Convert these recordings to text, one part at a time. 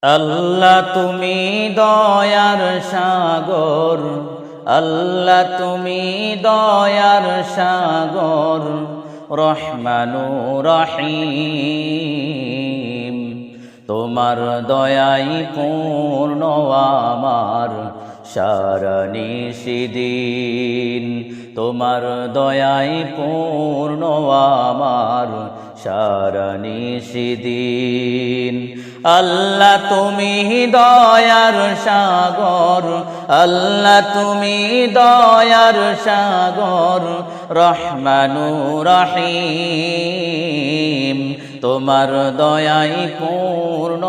আল্লাহ তুমি দয়ার সাগর, আল্লাহ তুমি দয়ার সাগর, রহমানুর রহিম। তোমার দয়াই পূর্ণ আমার সারা নিশিদিন, তোমার দয়াই পূর্ণ আমার সারা নিশিদিন। আল্লাহ তুমি দয়ার সাগর, আল্লাহ তুমি দয়ার সাগর, রহমানুর রহিম। তোমার দয়াই পূর্ণ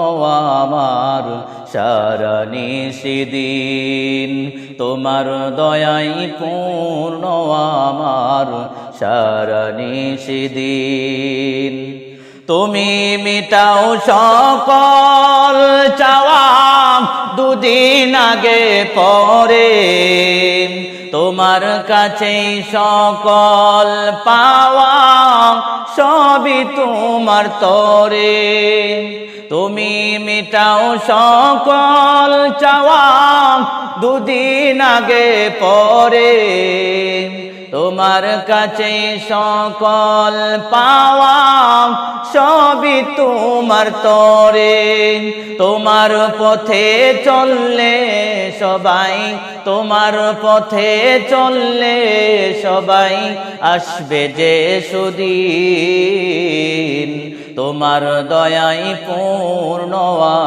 আমার সারা নিশিদিন, তোমার দয়াই পূর্ণ আমার সারা নিশিদিন। তুমি মিটাও সকল চাওয়া দুদিন আগে পরে, তোমার কাছেই সকল পাওয়া সবই তোমার তরে। তুমি মিটাও সকল চাওয়া দুদিন আগে পরে, তোমার কাছে সকল পাওয়া সবই তোমার তরে। তোমার পথে চললে সবাই, তোমার পথে চললে সবাই আসবে যে সুদিন। তোমার দয়াই পূর্ণ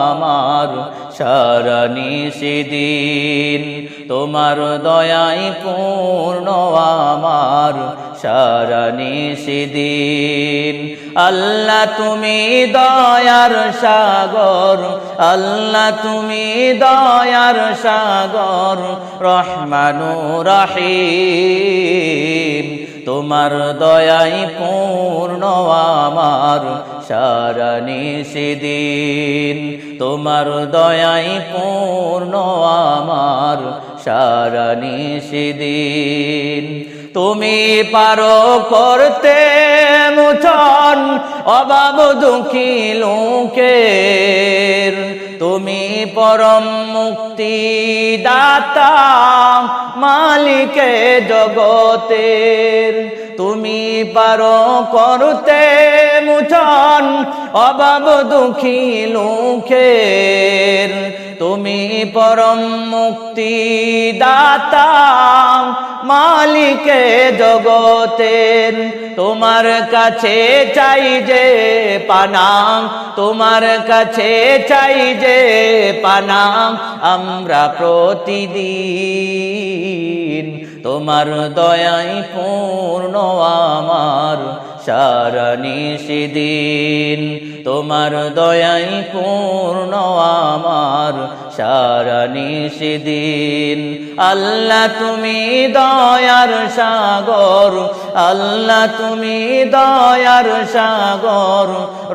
আমার সারা নিশিদিন, তোমার দয়াই পূর্ণ আমার সারা নিশিদিন। আল্লাহ তুমি দয়ার সাগর, আল্লাহ তুমি দয়ার সাগর, রহমানুর রহিম। তোমার দয়াই পূর্ণ আমার সারা নিশিদিন, তোমার দয়াই পূর্ণ আমার সারা নিশিদিন। তুমি পারো করতে মোচন অভাব দুঃখী লোকের, তুমি পরম মুক্তি দাতা মালিকে জগতের। তুমি পারো করতে মোচন অভাব দুঃখী লোকের, তুমি পরম মুক্তি দাতা মালিকে জগতের। তোমার কাছে চাই যে পানা, তোমার কাছে চাই যে পানা আমরা প্রতিদিন। তোমার দয়াই পূর্ণ আমার সারা নিশিদিন, তোমার দয়াই পূর্ণ আমার সারা নিশিদিন। আল্লাহ তুমি দয়ার সাগর, আল্লাহ তুমি দয়ার সাগর,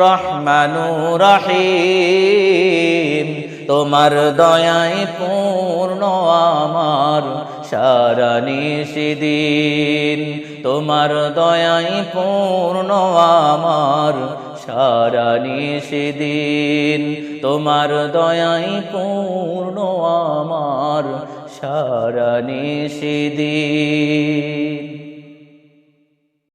রহমানুর রহিম। তোমার দয়াই পূর্ণ আমার সারা নিশিদিন, তোমার দয়াই পূর্ণ আমার সারা নিশিদিন, তোমার দয়াই পূর্ণ আমার সারা নিশিদিন।